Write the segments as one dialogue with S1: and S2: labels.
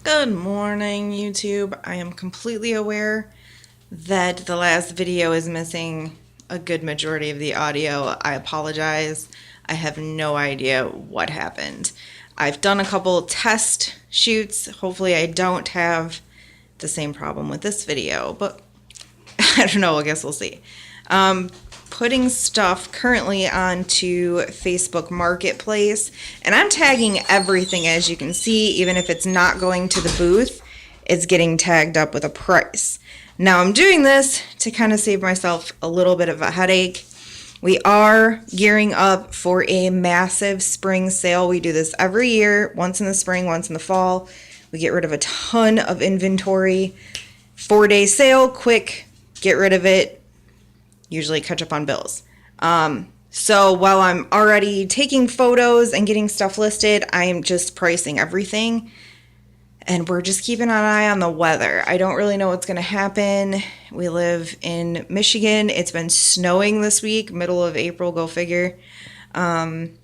S1: Good morning, YouTube. I am completely aware that the last video is missing a good majority of the audio. I apologize. I have no idea what happened. I've done a couple test shoots. Hopefully I don't have the same problem with this video, but I don't know. I guess we'll see. Putting stuff currently onto Facebook Marketplace, and I'm tagging everything, as you can see. Even if it's not going to the booth, it's getting tagged up with a price. Now I'm doing this to kind of save myself a little bit of a headache. We are gearing up for a massive spring sale. We do this every year, once in the spring, once in the fall. We get rid of a ton of inventory. 4-day sale, quick, get rid of it, usually catch up on bills. So while I'm already taking photos and getting stuff listed, I am just pricing everything. And we're just keeping an eye on the weather. I don't really know what's going to happen. We live in Michigan. It's been snowing this week, middle of April, go figure. So I'm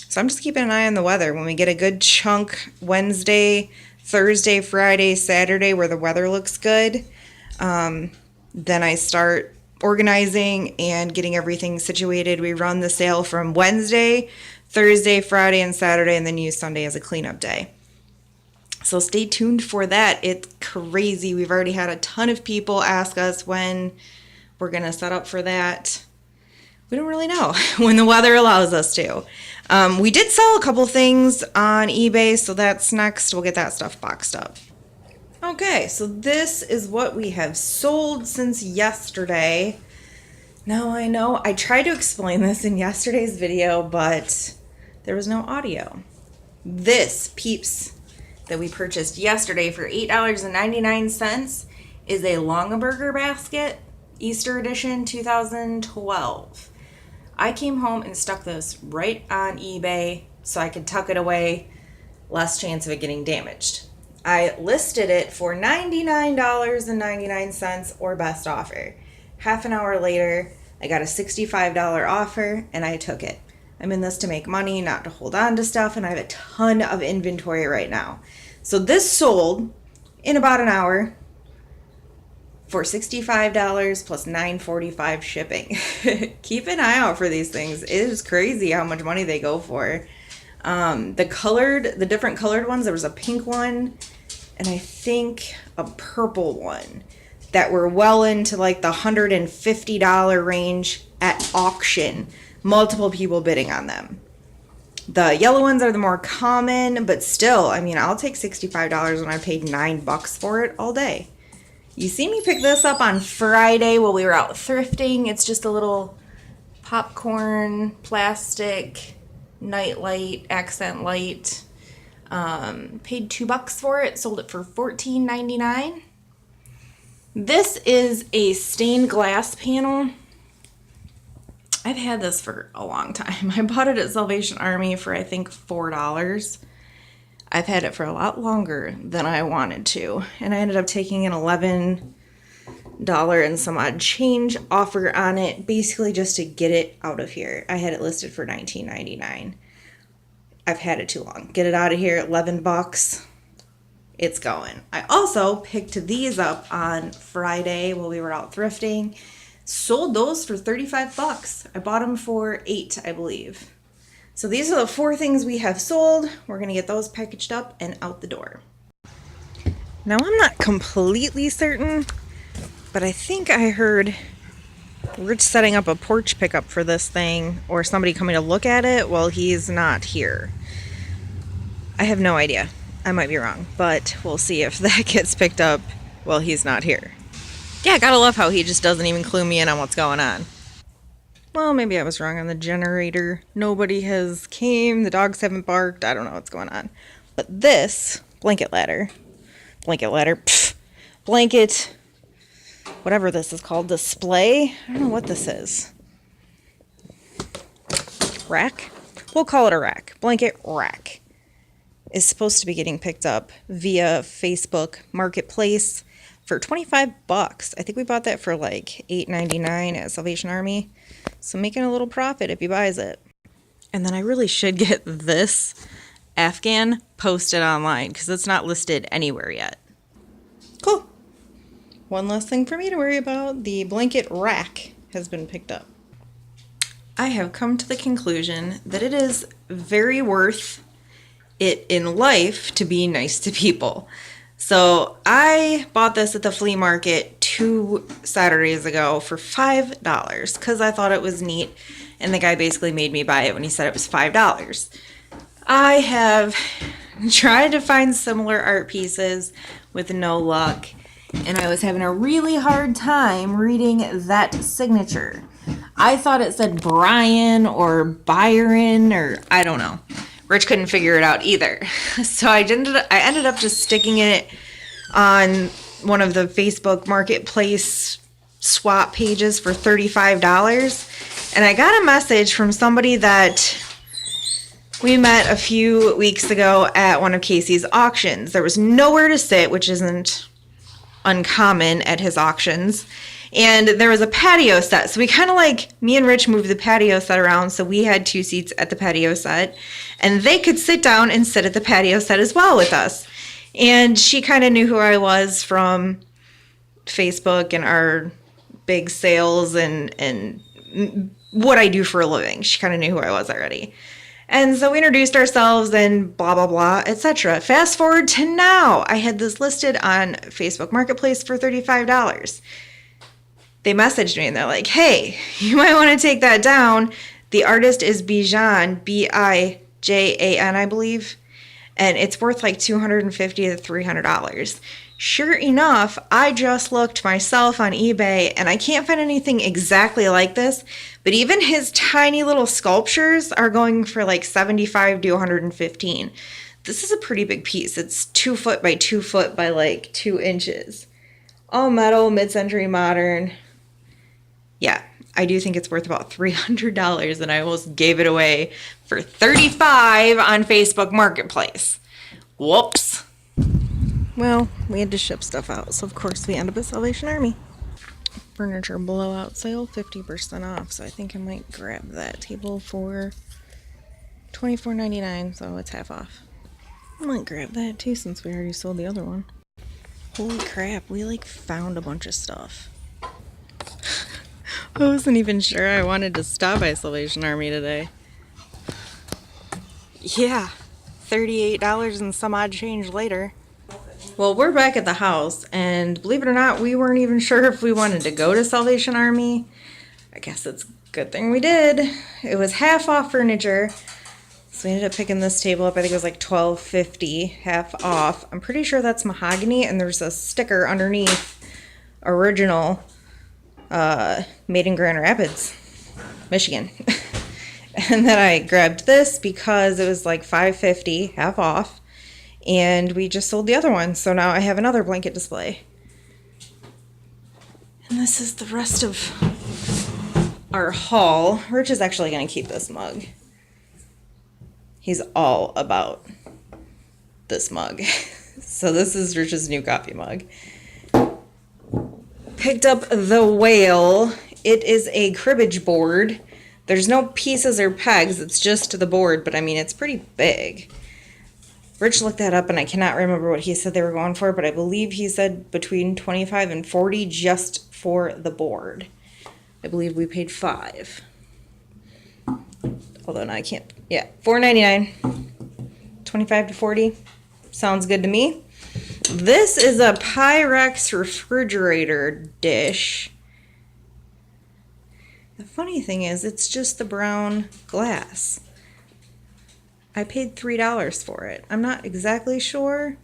S1: just keeping an eye on the weather. When we get a good chunk Wednesday, Thursday, Friday, Saturday where the weather looks good, then I start organizing and getting everything situated. We run the sale from Wednesday, Thursday, Friday, and Saturday, and then use Sunday as a cleanup day. So stay tuned for that. It's crazy. We've already had a ton of people ask us when we're going to set up for that. We don't really know when the weather allows us to. We did sell a couple things on eBay, so that's next. We'll get that stuff boxed up. Okay, so this is what we have sold since yesterday. Now I know I tried to explain this in yesterday's video, but there was no audio. This Peeps that we purchased yesterday for $8.99 is a Longaberger basket, Easter edition 2012. I came home and stuck this right on eBay so I could tuck it away, less chance of it getting damaged. I listed it for $99.99 or best offer. Half an hour later, I got a $65 offer and I took it. I'm in this to make money, not to hold on to stuff, and I have a ton of inventory right now. So this sold in about an hour for $65 plus $9.45 shipping. Keep an eye out for these things. It is crazy how much money they go for. The different colored ones, there was a pink one and I think a purple one that were well into like the $150 range at auction. Multiple people bidding on them. The yellow ones are the more common, but still, I mean, I'll take $65 when I paid $9 for it all day. You see me pick this up on Friday while we were out thrifting. It's just a little popcorn, plastic, night light, accent light. Paid $2 for it, sold it for $14.99. This is a stained glass panel. I've had this for a long time. I bought it at Salvation Army for I think $4. I've had it for a lot longer than I wanted to, and I ended up taking an $11 and some odd change offer on it, basically just to get it out of here. I had it listed for $19.99. I've had it too long. Get it out of here, $11. It's going. I also picked these up on Friday while we were out thrifting. Sold those for $35. I bought them for $8, I believe. So these are the 4 things we have sold. We're going to get those packaged up and out the door. Now I'm not completely certain, but I think I heard we're setting up a porch pickup for this thing, or somebody coming to look at it while he's not here. I have no idea. I might be wrong, but we'll see if that gets picked up while he's not here. Yeah, gotta love how he just doesn't even clue me in on what's going on. Well, maybe I was wrong on the generator. Nobody has came, the dogs haven't barked, I don't know what's going on. But this blanket, whatever this is called, display. I don't know what this is. Rack? We'll call it a rack. Blanket rack. Is supposed to be getting picked up via Facebook Marketplace for $25. I think we bought that for like $8.99 at Salvation Army. So making a little profit if he buys it. And then I really should get this Afghan, post it online because it's not listed anywhere yet. Cool. One less thing for me to worry about. The blanket rack has been picked up. I have come to the conclusion that it is very worth it in life to be nice to people. So I bought this at the flea market 2 Saturdays ago for $5 because I thought it was neat, and the guy basically made me buy it when he said it was $5. I have tried to find similar art pieces with no luck, and I was having a really hard time reading that signature. I thought it said Brian or Byron or I don't know. Rich couldn't figure it out either. So I ended up just sticking it on one of the Facebook Marketplace swap pages for $35. And I got a message from somebody that we met a few weeks ago at one of Casey's auctions. There was nowhere to sit, which isn't uncommon at his auctions. And there was a patio set. So we kind of me and Rich moved the patio set around. So we had 2 seats at the patio set. And they could sit down and sit at the patio set as well with us. And she kind of knew who I was from Facebook and our big sales and what I do for a living. She kind of knew who I was already. And so we introduced ourselves and blah, blah, blah, etc. Fast forward to now. I had this listed on Facebook Marketplace for $35. They messaged me and they're like, hey, you might want to take that down. The artist is Bijan, B-I-J-A-N, I believe. And it's worth $250 to $300. Sure enough, I just looked myself on eBay and I can't find anything exactly like this, but even his tiny little sculptures are going for $75 to $115. This is a pretty big piece. It's 2 foot by 2 foot by 2 inches. All metal, mid-century modern. Yeah, I do think it's worth about $300 and I almost gave it away for $35 on Facebook Marketplace. Whoops. Well, we had to ship stuff out, so of course we end up at Salvation Army. Furniture blowout sale, 50% off, so I think I might grab that table for $24.99, so it's half off. I might grab that too since we already sold the other one. Holy crap, we found a bunch of stuff. I wasn't even sure I wanted to stop by Salvation Army today. Yeah, $38 and some odd change later. Well, we're back at the house, and believe it or not, we weren't even sure if we wanted to go to Salvation Army. I guess it's a good thing we did. It was half off furniture, so we ended up picking this table up. I think it was $12.50, half off. I'm pretty sure that's mahogany, and there's a sticker underneath, original, made in Grand Rapids, Michigan. And then I grabbed this because it was $5.50, half off. And we just sold the other one, so now I have another blanket display. And this is the rest of our haul. Rich is actually going to keep this mug. He's all about this mug. So this is Rich's new coffee mug. Picked up the Whale. It is a cribbage board. There's no pieces or pegs, it's just the board, but I mean, it's pretty big. Rich looked that up and I cannot remember what he said they were going for, but I believe he said between $25 and $40 just for the board. I believe we paid $5. Although now I can't. Yeah, $4.99. $25 to $40. Sounds good to me. This is a Pyrex refrigerator dish. The funny thing is, it's just the brown glass. I paid $3 for it. I'm not exactly sure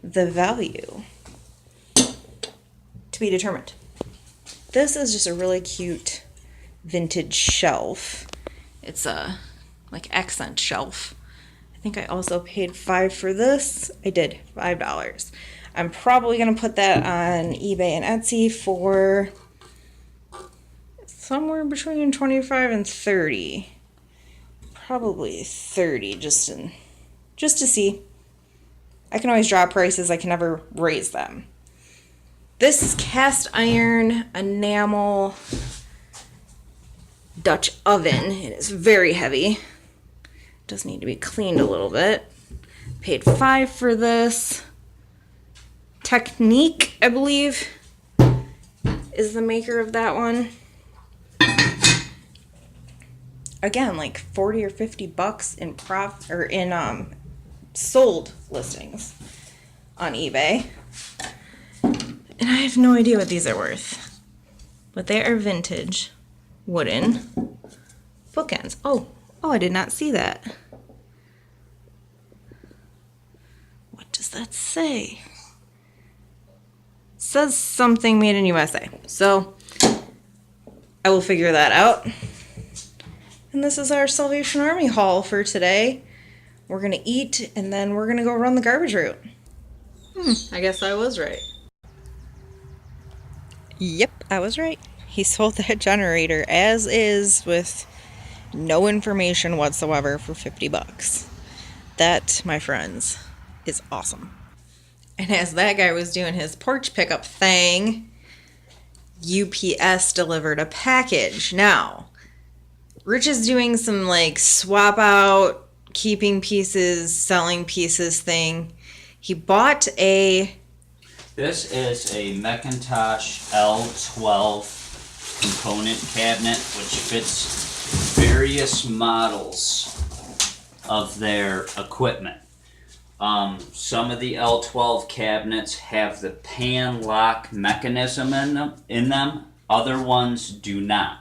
S1: the value. To be determined. This is just a really cute vintage shelf. It's a accent shelf. I think I also paid $5 for this. I did, $5. I'm probably going to put that on eBay and Etsy for somewhere between $25 and $30. Probably $30 just to see. I can always drop prices. I can never raise them. This is cast iron enamel Dutch oven. It is very heavy. Does need to be cleaned a little bit. Paid $5 for this. Technique, I believe, is the maker of that one. Again, like 40 or 50 bucks in sold listings on eBay. And I have no idea what these are worth. But they are vintage wooden bookends. Oh, I did not see that. What does that say? It says something made in USA. So I will figure that out. And this is our Salvation Army haul for today. We're going to eat, and then we're going to go run the garbage route. I guess I was right. Yep, I was right. He sold that generator as is with no information whatsoever for 50 bucks. That, my friends, is awesome. And as that guy was doing his porch pickup thing, UPS delivered a package. Now, Rich is doing some like swap out, keeping pieces, selling pieces thing. He bought
S2: This is a Macintosh L12 component cabinet which fits various models of their equipment. Some of the L12 cabinets have the pan lock mechanism in them. Other ones do not.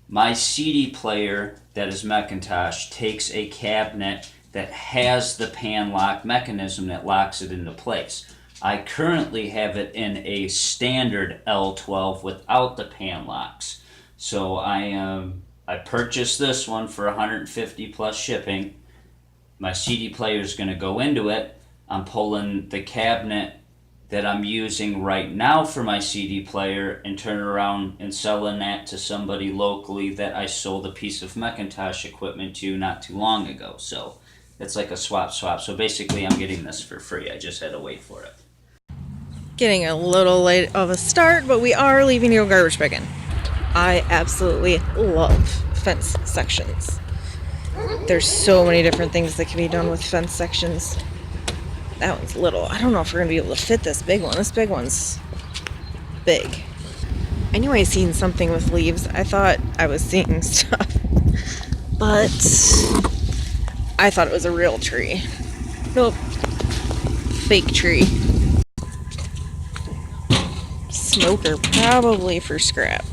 S2: My CD player that is Macintosh takes a cabinet that has the pan lock mechanism that locks it into place. I currently have it in a standard L12 without the pan locks. So I purchased this one for $150 plus shipping. My CD player is going to go into it. I'm pulling the cabinet that I'm using right now for my CD player and turn around and selling that to somebody locally that I sold a piece of Macintosh equipment to not too long ago. So it's like a swap. So basically I'm getting this for free. I just had to wait for it.
S1: Getting a little late of a start, but we are leaving to go garbage picking. I absolutely love fence sections. There's so many different things that can be done with fence sections. That one's little. I don't know if we're going to be able to fit this big one. This big one's big. I knew I seen something with leaves. I thought I was seeing stuff. But I thought it was a real tree. Nope. Fake tree. Smoker, probably for scrap.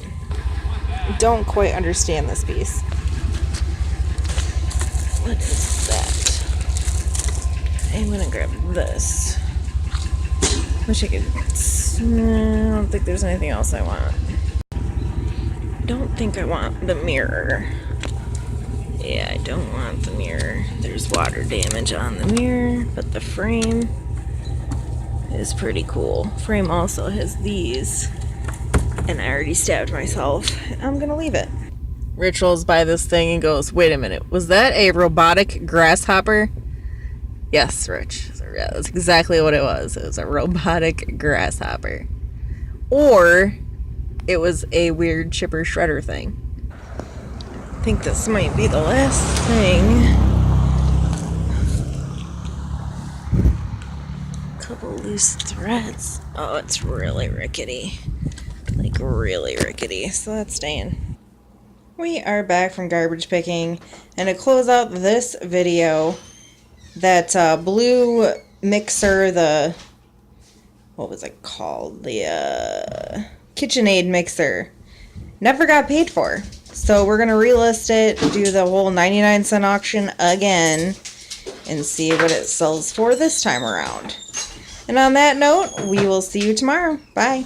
S1: Don't quite understand this piece. What is that? I'm gonna grab this. Wish I could. I don't think there's anything else I want. Don't think I want the mirror. Yeah, I don't want the mirror. There's water damage on the mirror, but the frame is pretty cool. Frame also has these, and I already stabbed myself. I'm gonna leave it. Rich rolls by this thing and goes, "Wait a minute, was that a robotic grasshopper?" Yes, Rich. Yeah, that's exactly what it was. It was a robotic grasshopper. Or it was a weird chipper shredder thing. I think this might be the last thing. Couple loose threads. Oh, it's really rickety. Like really rickety. So that's staying. We are back from garbage picking. And to close out this video, that blue mixer, what was it called? The KitchenAid mixer, never got paid for. So we're going to relist it, do the whole 99-cent auction again, and see what it sells for this time around. And on that note, we will see you tomorrow. Bye.